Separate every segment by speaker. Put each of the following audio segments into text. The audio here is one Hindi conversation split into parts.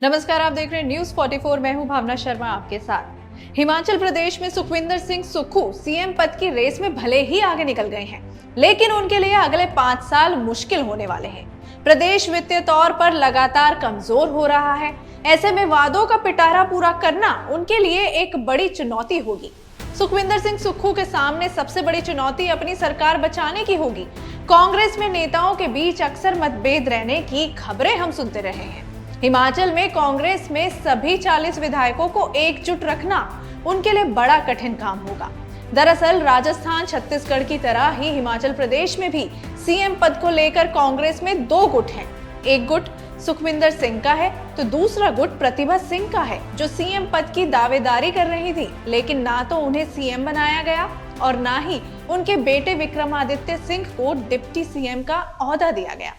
Speaker 1: नमस्कार, आप देख रहे हैं न्यूज 44। मैं हूं भावना शर्मा आपके साथ। हिमाचल प्रदेश में सुखविंदर सिंह सुक्खू सीएम पद की रेस में भले ही आगे निकल गए हैं, लेकिन उनके लिए अगले 5 साल मुश्किल होने वाले हैं। प्रदेश वित्तीय तौर पर लगातार कमजोर हो रहा है। ऐसे में वादों का पिटारा पूरा करना उनके लिए एक बड़ी चुनौती होगी। सुखविंदर सिंह सुक्खू के सामने सबसे बड़ी चुनौती अपनी सरकार बचाने की होगी। कांग्रेस में नेताओं के बीच अक्सर मतभेद रहने की खबरें हम सुनते रहे हैं। हिमाचल में कांग्रेस में सभी 40 विधायकों को एकजुट रखना उनके लिए बड़ा कठिन काम होगा। दरअसल राजस्थान, छत्तीसगढ़ की तरह ही हिमाचल प्रदेश में भी सीएम पद को लेकर कांग्रेस में 2 गुट हैं। एक गुट सुखविंदर सिंह का है तो दूसरा गुट प्रतिभा सिंह का है, जो सीएम पद की दावेदारी कर रही थी, लेकिन ना तो उन्हें सीएम बनाया गया और ना ही उनके बेटे विक्रमादित्य सिंह को डिप्टी सीएम का ओहदा दिया गया।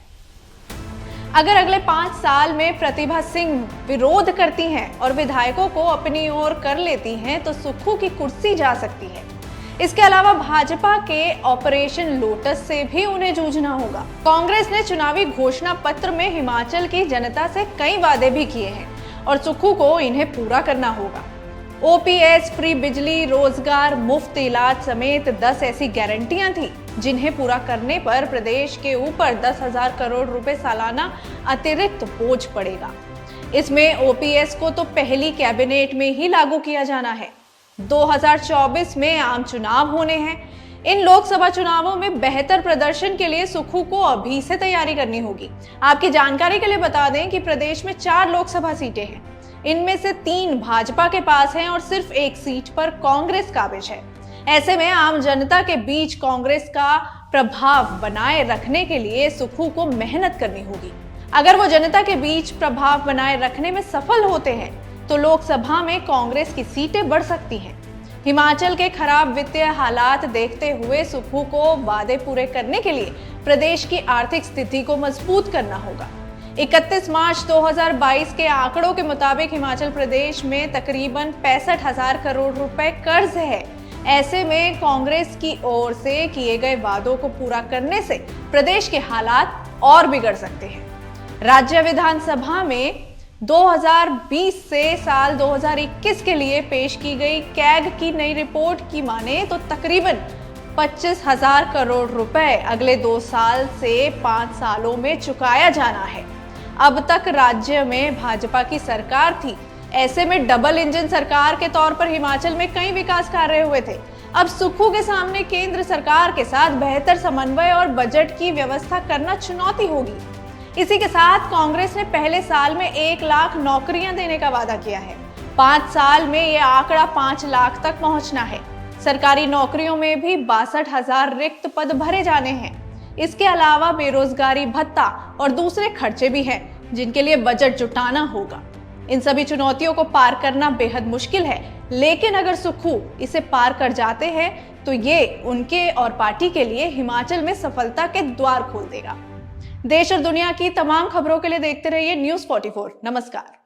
Speaker 1: अगर अगले 5 साल में प्रतिभा सिंह विरोध करती हैं और विधायकों को अपनी ओर कर लेती हैं तो सुक्खू की कुर्सी जा सकती है। इसके अलावा भाजपा के ऑपरेशन लोटस से भी उन्हें जूझना होगा। कांग्रेस ने चुनावी घोषणा पत्र में हिमाचल की जनता से कई वादे भी किए हैं और सुक्खू को इन्हें पूरा करना होगा। ओपीएस, फ्री बिजली, रोजगार, मुफ्त इलाज समेत 10 ऐसी गारंटियां थी जिन्हें पूरा करने पर प्रदेश के ऊपर 10,000 करोड़ रुपए सालाना अतिरिक्त बोझ पड़ेगा। इसमें ओपीएस को तो पहली कैबिनेट में ही लागू किया जाना है। 2024 में आम चुनाव होने हैं। इन लोकसभा चुनावों में बेहतर प्रदर्शन के लिए सुक्खू को अभी से तैयारी करनी होगी। आपकी जानकारी के लिए बता दें कि प्रदेश में 4 लोकसभा सीटें हैं। इनमें से 3 भाजपा के पास हैं और सिर्फ 1 सीट पर कांग्रेस काबिज है। ऐसे में आम जनता के बीच कांग्रेस का प्रभाव बनाए रखने के लिए सुक्खू को मेहनत करनी होगी। अगर वो जनता के बीच प्रभाव बनाए रखने में सफल होते हैं तो लोकसभा में कांग्रेस की सीटें बढ़ सकती हैं। हिमाचल के खराब वित्तीय हालात देखते हुए सुक्खू को वादे पूरे करने के लिए प्रदेश की आर्थिक स्थिति को मजबूत करना होगा। 31 मार्च 2022 के आंकड़ों के मुताबिक हिमाचल प्रदेश में तकरीबन 65,000 करोड़ रुपए कर्ज है। ऐसे में कांग्रेस की ओर से किए गए वादों को पूरा करने से प्रदेश के हालात और बिगड़ सकते हैं। राज्य विधानसभा में 2020 से साल 2021 के लिए पेश की गई कैग की नई रिपोर्ट की माने तो तकरीबन 25,000 करोड़ रुपए अगले 2 साल से 5 सालों में चुकाया जाना है। अब तक राज्य में भाजपा की सरकार थी। ऐसे में डबल इंजन सरकार के तौर पर हिमाचल में कई विकास कार्य हुए थे। अब सुक्खू के सामने केंद्र सरकार के साथ बेहतर समन्वय और बजट की व्यवस्था करना चुनौती होगी। इसी के साथ कांग्रेस ने पहले साल में 1 लाख नौकरियां देने का वादा किया है। 5 साल में यह आंकड़ा 5 लाख तक पहुंचना है। सरकारी नौकरियों में भी 62,000 रिक्त पद भरे जाने हैं। इसके अलावा बेरोजगारी भत्ता और दूसरे खर्चे भी हैं जिनके लिए बजट जुटाना होगा। इन सभी चुनौतियों को पार करना बेहद मुश्किल है, लेकिन अगर सुक्खू इसे पार कर जाते हैं तो ये उनके और पार्टी के लिए हिमाचल में सफलता के द्वार खोल देगा। देश और दुनिया की तमाम खबरों के लिए देखते रहिए न्यूज 44। नमस्कार।